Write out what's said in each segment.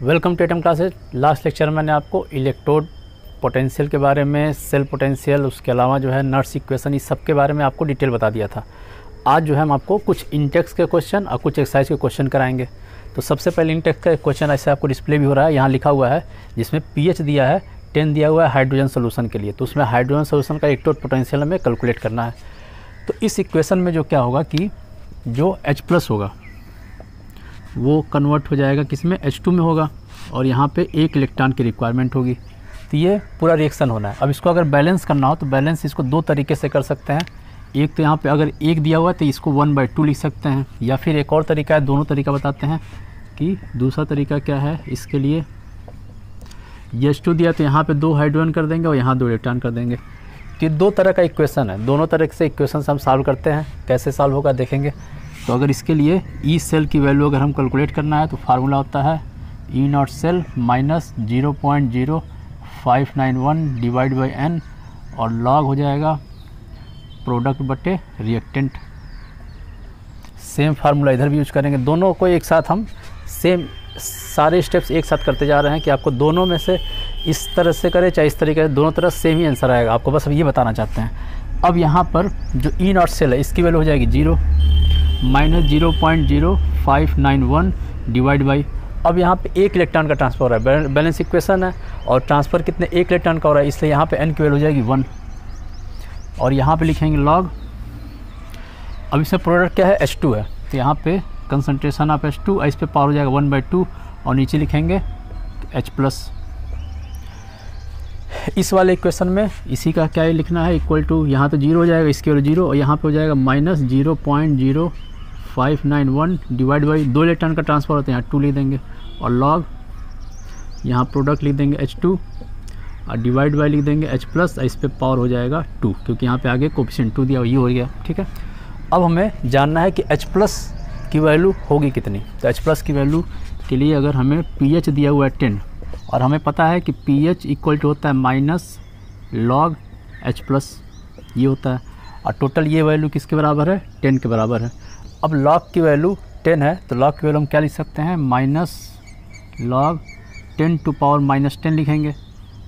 Welcome to Atom classes. Last lecture में मैंने आपको इलेक्ट्रोड पोटेंशियल के बारे में, सेल पोटेंशियल, उसके अलावा जो है नर्स इक्वेशन, इस सब के बारे में आपको डिटेल बता दिया था। आज जो है हम आपको कुछ इंटेक्स के क्वेश्चन और कुछ एक्सरसाइज के क्वेश्चन कराएंगे। तो सबसे पहले इंटेक्स का क्वेश्चन ऐसे आपको डिस्प्ले भी हो रहा है, यहाँ लिखा हुआ है, जिसमें pH दिया है 10 दिया हुआ है हाइड्रोजन सोल्यूशन के लिए। तो उसमें हाइड्रोजन सोल्यूशन का इलेक्ट्रोड पोटेंशियल हमें कैलकुलेट करना है। तो इस इक्वेशन में जो क्या होगा कि जो H+ होगा वो कन्वर्ट हो जाएगा किसमें, H2 में होगा, और यहाँ पे एक इलेक्ट्रॉन की रिक्वायरमेंट होगी। तो ये पूरा रिएक्शन होना है। अब इसको अगर बैलेंस करना हो तो बैलेंस इसको दो तरीके से कर सकते हैं। एक तो यहाँ पे अगर एक दिया हुआ है तो इसको 1/2 लिख सकते हैं, या फिर एक और तरीका है, दोनों तरीका बताते हैं कि दूसरा तरीका क्या है। इसके लिए H2 दिया तो यहाँ पे 2 हाइड्रोजन कर देंगे और यहाँ 2 इलेक्ट्रॉन कर देंगे। तो ये दो तरह का इक्वेशन है, दोनों तरह से इक्वेशन हम सॉल्व करते हैं। कैसे सॉल्व होगा देखेंगे। तो अगर इसके लिए ई सेल की वैल्यू अगर हम कैलकुलेट करना है तो फार्मूला होता है E0 cell minus 0.0591 divide by n, और लॉग हो जाएगा प्रोडक्ट बटे रिएक्टेंट। सेम फार्मूला इधर भी यूज करेंगे। दोनों को एक साथ हम सेम सारे स्टेप्स एक साथ करते जा रहे हैं कि आपको दोनों में से इस तरह से करें चाहे इस तरीके से, दोनों तरह सेम ही आंसर आएगा। आपको बस ये बताना चाहते हैं। अब यहाँ पर जो E0 सेल है इसकी वैल्यू हो जाएगी 0 माइनस 0.0591 डिवाइड बाई, अब यहाँ पे एक इलेक्ट्रॉन का ट्रांसफर हो रहा है, बैलेंस इक्वेशन है, और ट्रांसफ़र कितने, एक इलेक्ट्रॉन का हो रहा है, इसलिए यहाँ पे n की वैल्यू हो जाएगी 1, और यहाँ पे लिखेंगे लॉग। अब इसमें प्रोडक्ट क्या है, H2 है, तो यहाँ पे कंसंट्रेशन ऑफ H2, इस पे पावर हो जाएगा 1/2, और नीचे लिखेंगे H+। इस वाले इक्वेशन में इसी का क्या लिखना है, इक्वल टू, यहाँ तो 0 हो जाएगा, इसकी वैल्यू 0, और यहाँ पे हो जाएगा माइनस 0.0591 डिवाइड बाई, 2 इलेक्ट्रॉन का ट्रांसफर होता है, यहाँ 2 लिख देंगे, और लॉग यहाँ प्रोडक्ट लिख देंगे H2, और डिवाइड बाई लिख देंगे H+, इस पे पावर हो जाएगा 2, क्योंकि यहाँ पे आगे कोफिशिएंट 2 दिया, ये हो गया। ठीक है, अब हमें जानना है कि H+ की वैल्यू होगी कितनी। तो H+ की वैल्यू के लिए अगर हमें pH दिया हुआ है 10, और हमें पता है कि pH इक्वल टू होता है माइनस लॉग H+, ये होता है, और टोटल ये वैल्यू किसके बराबर है, 10 के बराबर है। अब लॉग की वैल्यू 10 है, तो लॉग की वैल्यू हम क्या लिख सकते हैं, माइनस लॉग 10 टू पावर -10 लिखेंगे,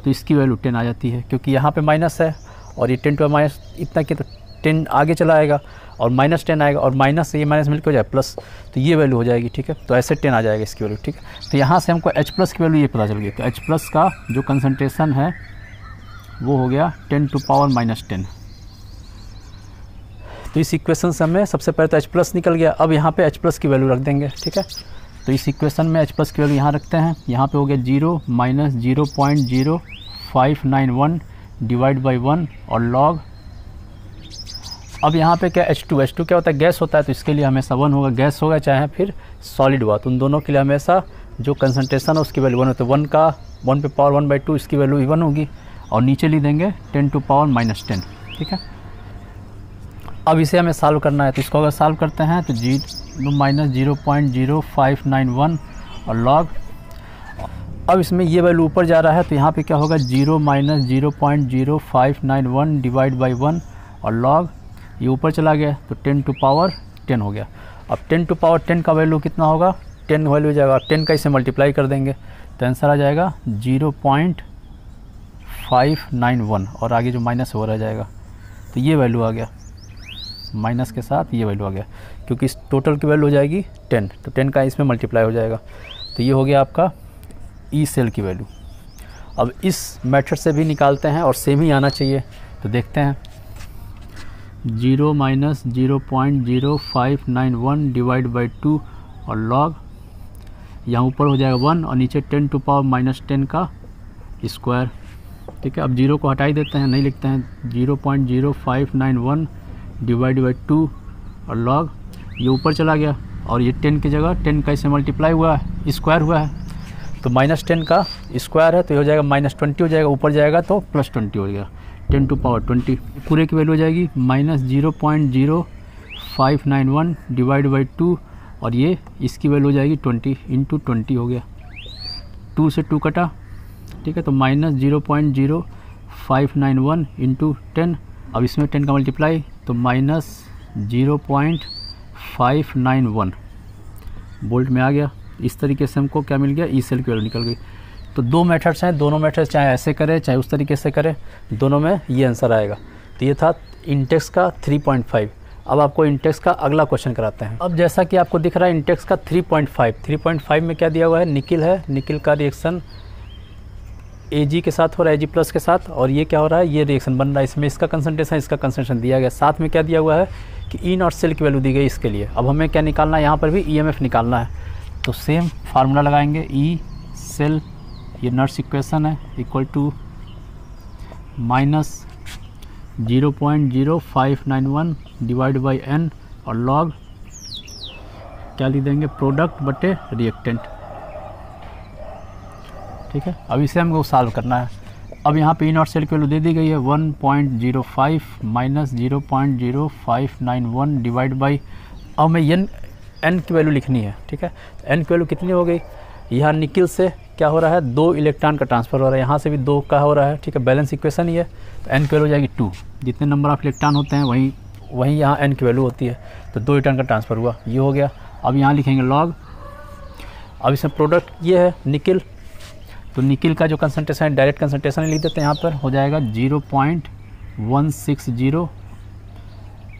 तो इसकी वैल्यू 10 आ जाती है, क्योंकि यहाँ पे माइनस है और ये 10 टू माइनस इतना कि, तो 10 आगे चला आएगा और -10 आएगा, और माइनस से ये माइनस मिलकर हो जाए प्लस, तो ये वैल्यू हो जाएगी। ठीक है, तो ऐसे 10 आ जाएगा इसकी वैल्यू। ठीक है, तो यहाँ से हमको H+ की वैल्यू ये पता चल गई। तो H+ का जो कंसनट्रेशन है वो हो गया 10 टू पावर -10। तो इस इक्वेशन से हमें सबसे पहले तो H+ निकल गया। अब यहाँ पे H+ की वैल्यू रख देंगे। ठीक है, तो इस इक्वेशन में H+ की वैल्यू यहाँ रखते हैं। यहाँ पे हो गया 0 माइनस 0.0591 डिवाइड बाई 1, और लॉग, अब यहाँ पे क्या H2 क्या होता है, गैस होता है, तो इसके लिए हमेशा 1 होगा, गैस होगा चाहे फिर सॉलिड हुआ, तो उन दोनों के लिए हमेशा जो कंसंट्रेशन है उसकी वैल्यू 1 होती है। 1 का 1 पे पावर 1/2, इसकी वैल्यू 1 होगी, और नीचे लिख देंगे 10 टू पावर -10। ठीक है, अब इसे हमें सॉल्व करना है, तो इसको अगर सॉल्व करते हैं तो माइनस 0.0591 और लॉग, अब इसमें ये वैल्यू ऊपर जा रहा है, तो यहाँ पे क्या होगा 0 माइनस 0.0591 डिवाइड बाई 1, और लॉग ये ऊपर चला गया तो 10 टू पावर 10 हो गया। अब 10 टू पावर 10 का वैल्यू कितना होगा, 10 वैल्यू हो जाएगा, 10 का इसे मल्टीप्लाई कर देंगे तो आंसर आ जाएगा 0.591, और आगे जो माइनस हो रह जाएगा, तो ये वैल्यू आ गया, माइनस के साथ ये वैल्यू आ गया, क्योंकि इस टोटल की वैल्यू हो जाएगी 10, तो 10 का इसमें मल्टीप्लाई हो जाएगा, तो ये हो गया आपका ई सेल की वैल्यू। अब इस मेथड से भी निकालते हैं और सेम ही आना चाहिए, तो देखते हैं। 0 माइनस 0.0591 डिवाइड बाई 2, और लॉग यहाँ ऊपर हो जाएगा 1, और नीचे 10 टू पावर -10 का स्क्वायर। ठीक है, अब 0 को हटा ही देते हैं, नहीं लिखते हैं, 0.0591 डिवाइड बाई 2, और लॉग ये ऊपर चला गया, और ये 10 की जगह 10 का इसे मल्टीप्लाई हुआ है, स्क्वायर हुआ है, तो -10 का स्क्वायर है, तो ये हो जाएगा -20 हो जाएगा, ऊपर जाएगा तो +20 हो गया, 10 टू पावर 20, पूरे की वैल्यू हो जाएगी माइनस 0.0591 डिवाइड बाई 2, और ये इसकी वैल्यू हो जाएगी 20 इंटू 20 हो गया, 2 से 2 कटा। ठीक है, तो माइनस 0.0591 इंटू 10, अब इसमें 10 का मल्टीप्लाई, तो माइनस 0.591 वोल्ट में आ गया। इस तरीके से हमको क्या मिल गया, ई सेल की वैल्यू निकल गई। तो दो मेथड्स हैं, दोनों मेथड्स चाहे ऐसे करें चाहे उस तरीके से करें, दोनों में ये आंसर आएगा। तो ये था इंटेक्स का 3.5। अब आपको इंटेक्स का अगला क्वेश्चन कराते हैं। अब जैसा कि आपको दिख रहा है इंटेक्स का 3.5 में क्या दिया हुआ है, निकिल है, निकिल का रिएक्शन Ag के साथ हो रहा है, Ag+ के साथ, और ये क्या हो रहा है, ये रिएक्शन बन रहा है, इसमें इसका कंसंट्रेशन इसका कंसंट्रेशन दिया गया। साथ में क्या दिया हुआ है कि ई नॉट सेल की वैल्यू दी गई इसके लिए। अब हमें क्या निकालना है, यहाँ पर भी EMF निकालना है। तो सेम फार्मूला लगाएंगे, ई सेल, ये नर्स इक्वेशन है, equal to -0.0591 divide by n और लॉग क्या लिख देंगे, प्रोडक्ट बटे रिएक्टेंट। ठीक है, अब इसे हमको सॉल्व करना है। अब यहाँ पे ई नॉट सेल की वैल्यू दे दी गई है 1.05 माइनस 0.0591 डिवाइड बाई, अब मैं n की वैल्यू लिखनी है। ठीक है, n की वैल्यू कितनी हो गई, यहाँ निकिल से क्या हो रहा है, 2 इलेक्ट्रॉन का ट्रांसफ़र हो रहा है, यहाँ से भी 2 का हो रहा है। ठीक है, बैलेंस इक्वेशन ही है। तो n की वैल्यू हो जाएगी 2। जितने नंबर ऑफ इलेक्ट्रॉन होते हैं वहीं यहाँ n की वैल्यू होती है। तो 2 इलेक्ट्रॉन का ट्रांसफ़र हुआ, ये हो गया। अब यहाँ लिखेंगे लॉग, अब इसमें प्रोडक्ट ये है निकिल, तो निकिल का जो कंसंट्रेशन है डायरेक्ट कंसंट्रेशन लिख देते हैं, यहाँ पर हो जाएगा 0.160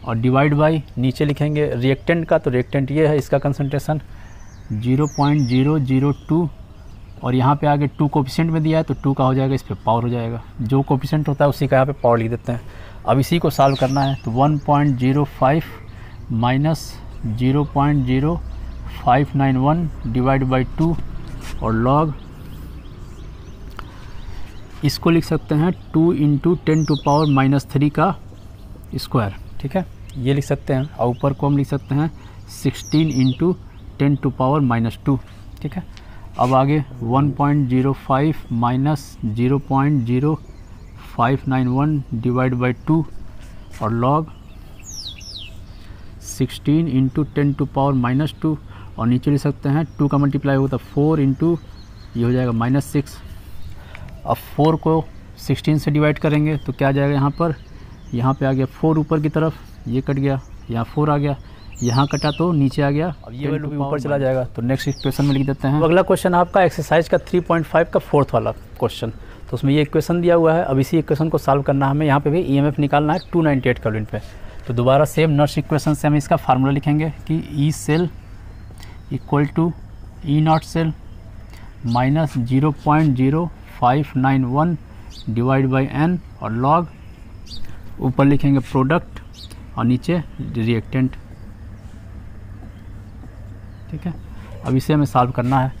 और डिवाइड बाई नीचे लिखेंगे रिएक्टेंट का, तो रिएक्टेंट ये है, इसका कंसंट्रेशन 0.002 और यहाँ पे आगे 2 कोफिशिएंट में दिया है, तो 2 का हो जाएगा, इस पर पावर हो जाएगा। जो कोफिशिएंट होता है उसी का यहाँ पे पावर लिख देते हैं। अब इसी को सॉल्व करना है, तो 1.05 माइनस 0.0591 डिवाइड बाई 2 और लॉग, इसको लिख सकते हैं 2 × 10⁻³ का स्क्वायर। ठीक है, ये लिख सकते हैं, और ऊपर को हम लिख सकते हैं 16 × 10⁻²। ठीक है, अब आगे 1.05 माइनस 0.0591 डिवाइड बाई 2 और लॉग 16 × 10⁻², और नीचे लिख सकते हैं 2 का मल्टीप्लाई होगा तो 4 × ये हो जाएगा -6। अब 4 को 16 से डिवाइड करेंगे तो क्या आ जाएगा, यहाँ पे आ गया 4 ऊपर की तरफ, ये कट गया, यहाँ 4 आ गया, यहाँ कटा तो नीचे आ गया, अब ये वैल्यू भी ऊपर चला जाएगा। तो नेक्स्ट इक्वेशन में लिख देते हैं। तो अगला क्वेश्चन आपका एक्सरसाइज का 3.5 का 4th वाला क्वेश्चन। तो उसमें ये इक्वेशन दिया हुआ है। अब इसी इक्वेशन को सॉल्व करना है हमें। यहाँ पे भी EMF निकालना है 298 केल्विन पे। तो दोबारा सेम नर्स इक्वेशन से हम इसका फार्मूला लिखेंगे कि E cell equal to E not cell minus 0.0591 divide by n और लॉग, ऊपर लिखेंगे प्रोडक्ट और नीचे रिएक्टेंट। ठीक है, अब इसे हमें सॉल्व करना है।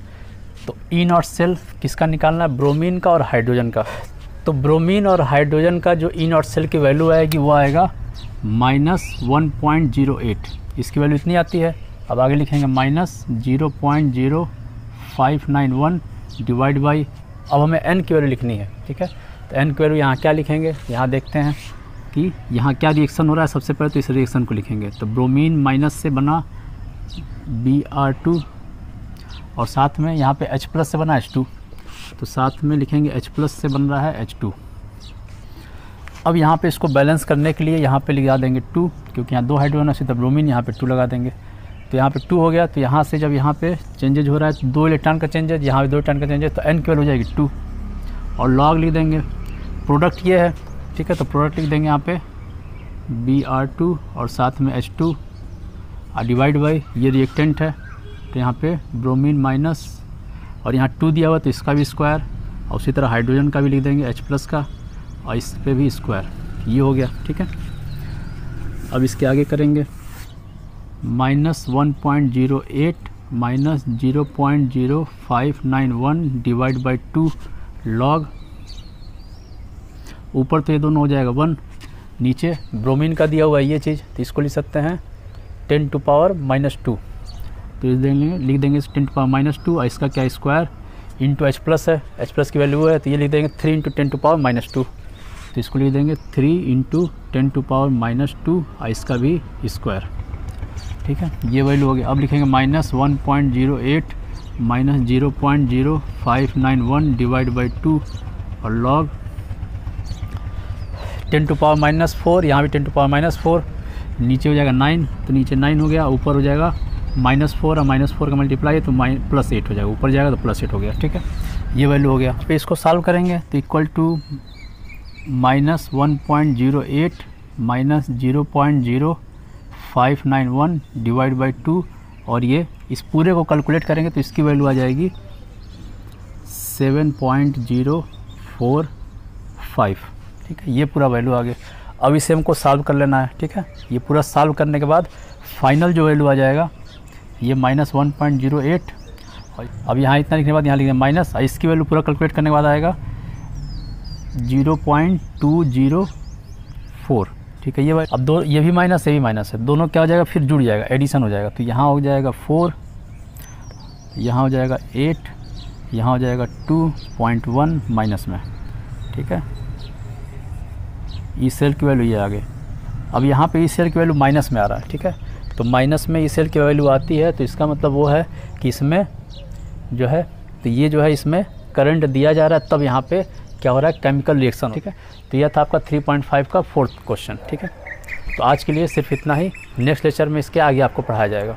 तो ई नॉट सेल किसका निकालना है, ब्रोमीन का और हाइड्रोजन का। तो ब्रोमीन और हाइड्रोजन का जो ई नॉट सेल की वैल्यू आएगी वो आएगा -1.08, इसकी वैल्यू इतनी आती है। अब आगे लिखेंगे -0.0591 डिवाइड बाई, अब हमें n की वैल्यू लिखनी है। ठीक है, तो n की वैल्यू यहाँ क्या लिखेंगे, यहाँ देखते हैं कि यहाँ क्या रिएक्शन हो रहा है। सबसे पहले तो इस रिएक्शन को लिखेंगे, तो ब्रोमीन माइनस से बना Br2 और साथ में यहाँ पे H+ से बना H2, तो साथ में लिखेंगे H+ से बन रहा है H2। अब यहाँ पे इसको बैलेंस करने के लिए यहाँ पे लगा देंगे 2, क्योंकि यहाँ 2 हाइड्रोजन है, तो ब्रोमीन यहाँ पे 2 लगा देंगे। तो यहाँ पे 2 हो गया। तो यहाँ से जब यहाँ पे चेंजेज हो रहा है तो 2 इलेक्ट्रॉन का चेंजेज, यहाँ पे 2 इलेक्ट्रॉन का चेंजेज, तो n की वैल्यू हो जाएगी 2 और लॉग लिख देंगे। प्रोडक्ट ये है, ठीक है, तो प्रोडक्ट लिख देंगे यहाँ पे Br2 और साथ में H2 और डिवाइड बाई ये रिएक्टेंट है, तो यहाँ पे ब्रोमीन माइनस और यहाँ 2 दिया हुआ तो इसका भी स्क्वायर, और उसी तरह हाइड्रोजन का भी लिख देंगे H+ का और इस पे भी स्क्वायर, ये हो गया। ठीक है, अब इसके आगे करेंगे -1.08 माइनस 0.0591 डिवाइड बाई 2 लॉग, ऊपर तो ये दोनों हो जाएगा 1, नीचे ब्रोमीन का दिया हुआ है ये चीज़, तो इसको लिख सकते हैं 10⁻²। तो इस लिख देंगे 10⁻², और इसका क्या स्क्वायर इंटू H+ है, H+ की वैल्यू है, तो ये लिख देंगे 3 × 10⁻², तो इसको लिख देंगे 3 × 10⁻², और इसका भी स्क्वायर। ठीक है, ये वैल्यू हो गया। अब लिखेंगे -1.08 माइनस 0.0591 डिवाइड बाई 2 और लॉग 10⁻⁴, यहाँ भी 10⁻⁴, नीचे हो जाएगा 9, तो नीचे 9 हो गया, ऊपर हो जाएगा -4 और -4 का मल्टीप्लाई है तो +8 हो जाएगा, ऊपर जाएगा तो +8 हो गया। ठीक है, ये वैल्यू हो गया। फिर इसको सॉल्व करेंगे तो इक्वल टू -1.08 -0.0591 डिवाइड बाई 2, और ये इस पूरे को कैलकुलेट करेंगे तो इसकी वैल्यू आ जाएगी 7.045। ठीक है, ये पूरा वैल्यू आ गया। अब इसे हमको सॉल्व कर लेना है। ठीक है, ये पूरा सॉल्व करने के बाद फाइनल जो वैल्यू आ जाएगा ये -1.08, अब यहाँ इतना लिखने के बाद यहाँ लिखना माइनस, इसकी वैल्यू पूरा कैलकुलेट करने के बाद आएगा 0.204। ठीक है, ये अब दो, ये भी माइनस ये भी माइनस है, दोनों क्या हो जाएगा फिर जुड़ जाएगा, एडिशन हो जाएगा। तो यहाँ हो जाएगा 4, यहाँ हो जाएगा 8, यहाँ हो जाएगा 2.1 माइनस में। ठीक है, ई सेल की वैल्यू ये आ गई। अब यहाँ पे ई सेल की वैल्यू माइनस में आ रहा है। ठीक है, तो माइनस में ई सेल की वैल्यू आती है तो इसका मतलब वो है कि इसमें जो है, तो ये जो है इसमें करंट दिया जा रहा है, तब यहाँ पे क्या हो रहा है, केमिकल रिएक्शन। ठीक है, तो यह था आपका 3.5 का 4th क्वेश्चन। ठीक है, तो आज के लिए सिर्फ इतना ही, नेक्स्ट लेक्चर में इसके आगे आपको पढ़ाया जाएगा।